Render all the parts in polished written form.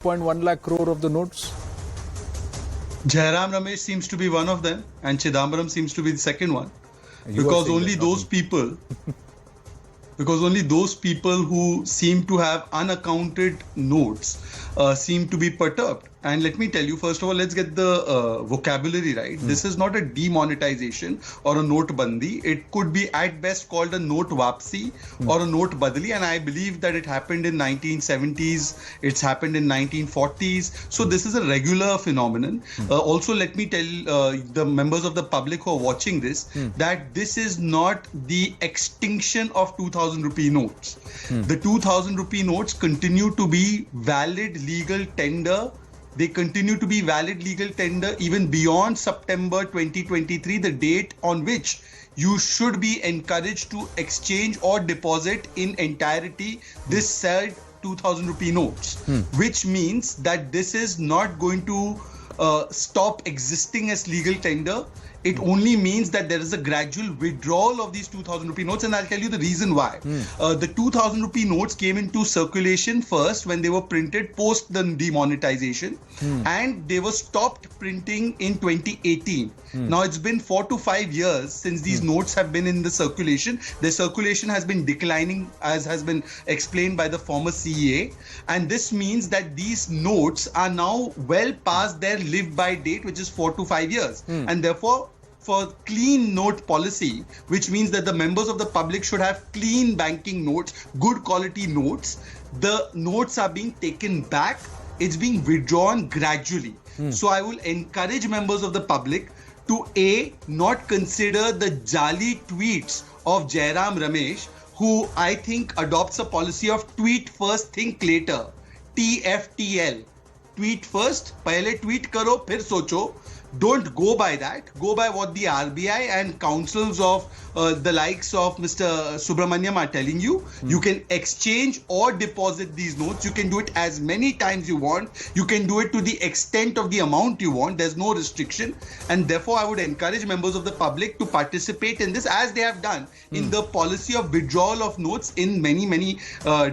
0.1 lakh crore of the notes? Jairam Ramesh seems to be one of them, and Chidambaram seems to be the second one. Because only those people who seem to have unaccounted notes seem to be perturbed. And let me tell you, first of all, let's get the vocabulary right. This is not a demonetization or a note-bandi. It could be at best called a note-wapasi or a note-badali. And I believe that it happened in 1970s. It's happened in 1940s. So this is a regular phenomenon. Also, let me tell the members of the public who are watching this that this is not the extinction of 2000 rupee notes. The 2000 rupee notes continue to be valid legal tender. They continue to be valid legal tender even beyond September 2023, the date on which you should be encouraged to exchange or deposit in entirety this said 2000 rupee notes, which means that this is not going to stop existing as legal tender. It only means that there is a gradual withdrawal of these 2000 rupee notes, and I'll tell you the reason why. The 2000 rupee notes came into circulation first when they were printed post the demonetization, and they were stopped printing in 2018. Now it's been 4 to 5 years since these notes have been in the circulation. The circulation has been declining, as has been explained by the former CEA, and this means that these notes are now well past their live-by date, which is 4 to 5 years, and therefore for clean note policy, which means that the members of the public should have clean banking notes, good quality notes. The notes are being taken back. It's being withdrawn gradually. So I will encourage members of the public to not consider the jali tweets of Jairam Ramesh, who I think adopts a policy of tweet first, think later. TFTL. Tweet first, pehle tweet karo, phir socho. Don't go by that. Go by what the RBI and councils of the likes of Mr. Subramaniam are telling you. You can exchange or deposit these notes. You can do it as many times you want. You can do it to the extent of the amount you want. There's no restriction. And therefore, I would encourage members of the public to participate in this, as they have done in the policy of withdrawal of notes in many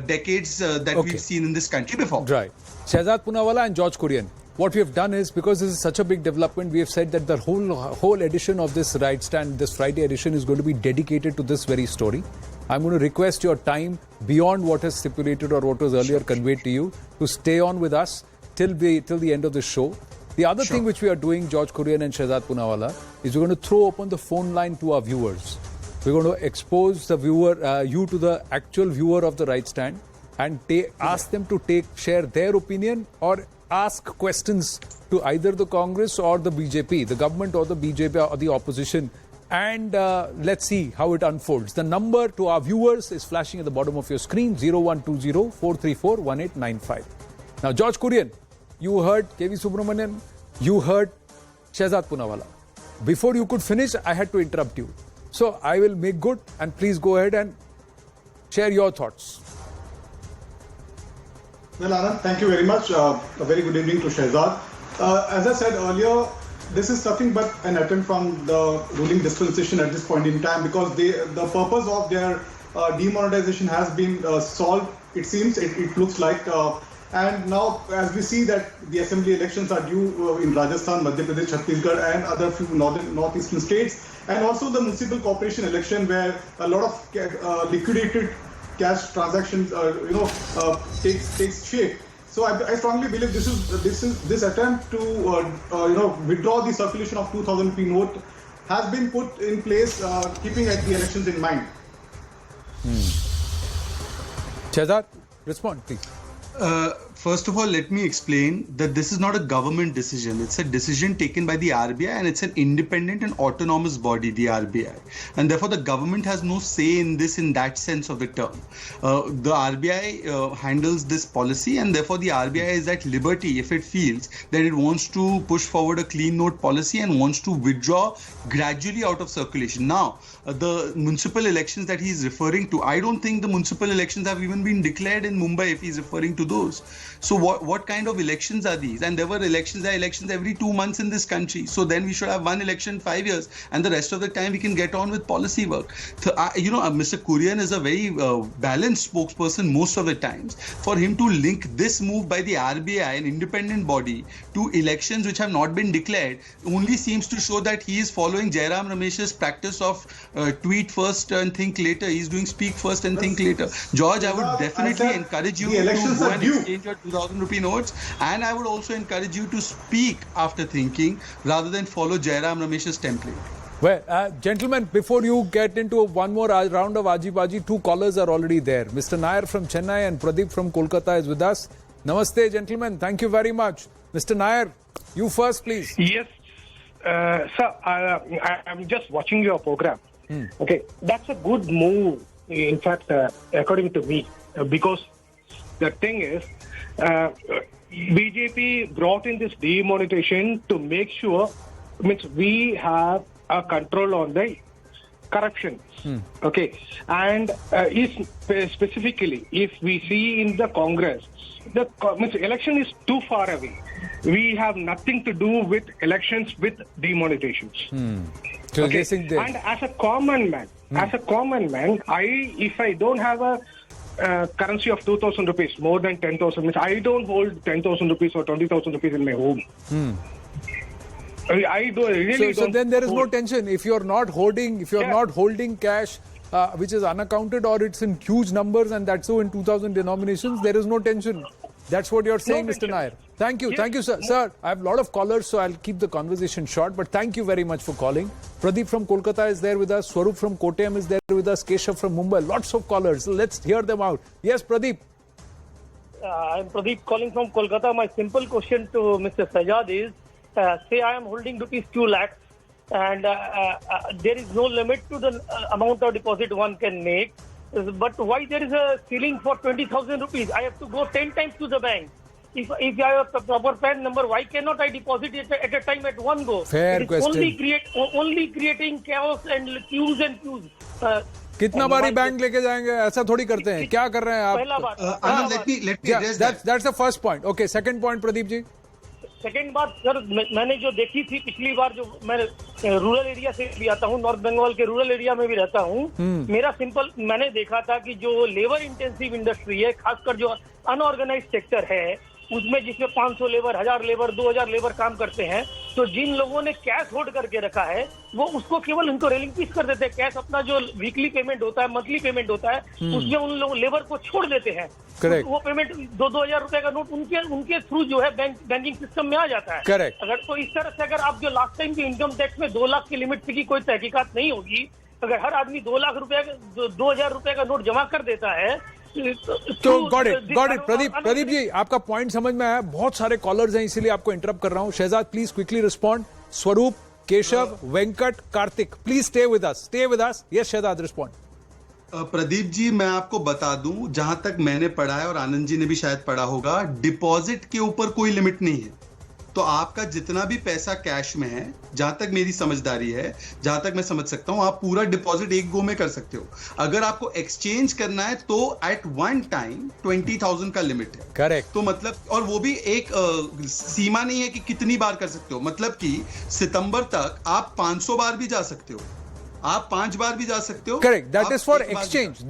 decades that we've seen in this country before. Right. Shehzad Poonawalla and George Kurian. What we have done is, because this is such a big development, we have said that the whole edition of this Right Stand, this Friday edition, is going to be dedicated to this very story. I'm going to request your time beyond what is stipulated or what was earlier conveyed to you to stay on with us till the end of the show. The other thing which we are doing, George Kurian and Shehzad Poonawalla, is we're going to throw open the phone line to our viewers. We're going to expose the viewer, you to the actual viewer of the Right Stand, and ask them to share their opinion or ask questions to either the Congress or the BJP, the government or the BJP or the opposition, and let's see how it unfolds. The number to our viewers is flashing at the bottom of your screen, 0120-434-1895. Now, George Kurian, you heard KV Subramanian, you heard Shehzad Poonawalla. Before you could finish, I had to interrupt you. So I will make good, and please go ahead and share your thoughts. Well, Anand, thank you very much. A very good evening to Shehzad. As I said earlier, this is nothing but an attempt from the ruling dispensation at this point in time, because the purpose of their demonetization has been solved. It seems, it looks like. And now, as we see that the assembly elections are due in Rajasthan, Madhya Pradesh, Chhattisgarh, and other few northeastern states, and also the municipal corporation election, where a lot of liquidated cash transactions, takes shape. So I strongly believe this attempt to withdraw the circulation of 2000 rupee note has been put in place, keeping at the elections in mind. Shehzad, respond, please. First of all, let me explain that this is not a government decision. It's a decision taken by the RBI, and it's an independent and autonomous body, the RBI. And therefore, the government has no say in this in that sense of the term. The RBI handles this policy, and therefore the RBI is at liberty if it feels that it wants to push forward a clean note policy and wants to withdraw gradually out of circulation. Now, the municipal elections that he's referring to, I don't think the municipal elections have even been declared in Mumbai if he's referring to those. So what kind of elections are these? And there were elections every 2 months in this country. So then we should have one election 5 years, and the rest of the time we can get on with policy work. So, Mr. Kurian is a very balanced spokesperson most of the times. For him to link this move by the RBI, an independent body, to elections which have not been declared only seems to show that he is following Jairam Ramesh's practice of tweet first and think later. He's doing speak first and think later. George, I would definitely encourage you to go and exchange your 2,000 rupee notes, and I would also encourage you to speak after thinking rather than follow Jairam Ramesh's template. Well, gentlemen, before you get into one more round of Aji-Baji, two callers are already there. Mr. Nair from Chennai and Pradeep from Kolkata is with us. Namaste, gentlemen. Thank you very much. Mr. Nair, you first, please. Yes, sir, I'm just watching your program. Okay, that's a good move, in fact, according to me, because the thing is, BJP brought in this demonetization to make sure, means we have a control on the corruption. Okay, and specifically, if we see in the Congress, the election is too far away. We have nothing to do with elections with demonetizations. So okay. and as a common man, if I don't have a currency of 2,000 rupees, more than 10,000, means I don't hold 10,000 rupees or 20,000 rupees in my home. I really so then there is no tension if you're not holding cash which is unaccounted, or it's in huge numbers, and that's so in 2,000 denominations. There is no tension. That's what you're saying, Mr. Nair. Thank you. Yes. Thank you, sir. Sir, I have a lot of callers, so I'll keep the conversation short, but thank you very much for calling. Pradeep from Kolkata is there with us. Swarup from Kottayam is there with us. Keshav from Mumbai. Lots of callers. So let's hear them out. Yes, Pradeep. I'm Pradeep calling from Kolkata. My simple question to Mr. Sajad is, say I am holding rupees 2 lakhs and there is no limit to the amount of deposit one can make. But why there is a ceiling for 20,000 rupees? I have to go 10 times to the bank. If I have a proper PAN number, why cannot I deposit it at a time at one go? Fair question. Only creating chaos and queues and queues. कितना बारी bank लेके जाएंगे? ऐसा थोड़ी करते हैं. क्या कर रहे हैं आप? पहला बात. Let me address that. That's the first point. Okay, second point, Pradeep ji. Second बात सर, मैंने जो देखी थी पिछली बार, जो मैं रूरल एरिया से भी आता हूँ, नॉर्थ बंगाल के रूरल एरिया में भी रहता हूँ. मेरा सिंपल मैंने देखा था कि जो लेबर इंटेंसिव इंडस्ट्री है, खासकर जो अनऑर्गेनाइज सेक्टर है, उसमें जिसमें 500 लेबर, 1000 लेबर, 2000 लेबर काम करते हैं, तो जिन लोगों ने कैश होल्ड करके रखा है वो उसको केवल उनको रेलिंक्विश कर देते हैं. कैश अपना जो वीकली पेमेंट होता है, मंथली पेमेंट होता है, उसमें उन लोगों लेबर को छोड़ देते हैं. वो पेमेंट 2-2000 रुपए का नोट उनके थ्रू जो है बैंकिंग सिस्टम में आ जाता है. करेक्ट. अगर तो इस तरह से अगर आप जो लास्ट टाइम के इनकम टैक्स में 2 लाख की लिमिट की कोई तहकीकात नहीं होगी, अगर हर आदमी 2 लाख रुपए 2000 रुपए का नोट जमा कर देता है, तो गॉट इट प्रदीप जी, आपका पॉइंट समझ में आया. बहुत सारे कॉलर्स हैं, इसीलिए आपको इंटरप्ट कर रहा हूं. Shahzad, please quickly respond. Swaroop, Keshav, Venkat, Karthik, please stay with us. Yes Shahzad, respond. Pradeep ji, मैं आपको बता दूं, जहां तक मैंने पढ़ा है और आनंद जी ने भी शायद पढ़ा होगा, डिपॉजिट के ऊपर कोई लिमिट नहीं है. तो आपका जितना भी पैसा कैश में है, जहां तक मेरी समझदारी है, जहां तक मैं समझ सकता हूं, आप पूरा डिपॉजिट एक गो में कर सकते हो. अगर आपको एक्सचेंज करना है तो एट वन टाइम 20,000 का लिमिट है. करेक्ट. तो मतलब, और वो भी एक सीमा नहीं है कि कितनी बार कर सकते हो. मतलब कि सितंबर तक आप 500 बार भी जा सकते हो, आप 5 बार भी जा सकते हो. Correct. That is for exchange.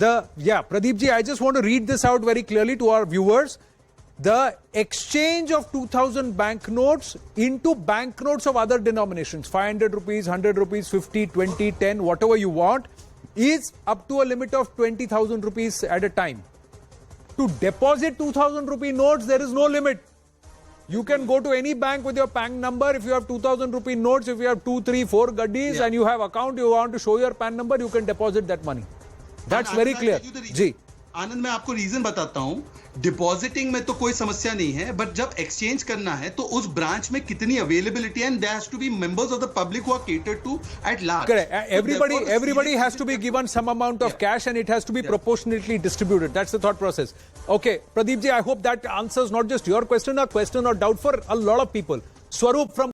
Pradeep ji, I just want to read this out very clearly to our viewers. The exchange of 2,000 banknotes into banknotes of other denominations, 500 rupees, 100 rupees, 50, 20, 10, whatever you want, is up to a limit of 20,000 rupees at a time. To deposit 2,000 rupee notes, there is no limit. You can go to any bank with your PAN number. If you have 2,000 rupee notes, if you have 2, 3, 4 gaddis and you have account, you want to show your PAN number, you can deposit that money. That's very clear. जी. आनंद, मैं आपको reason बताता हूं. Depositing में तो कोई समस्या नहीं है, बट जब एक्सचेंज करना है तो उस ब्रांच में कितनी अवेलेबिलिटी है, and there has to be members of the public who are catered to at large. Correct. Everybody has to be given some amount of cash, and it has to be proportionately distributed. That's the thought process. Okay, Pradeep ji, I hope that answers not just your question, a question or doubt for a lot of people. Swarup from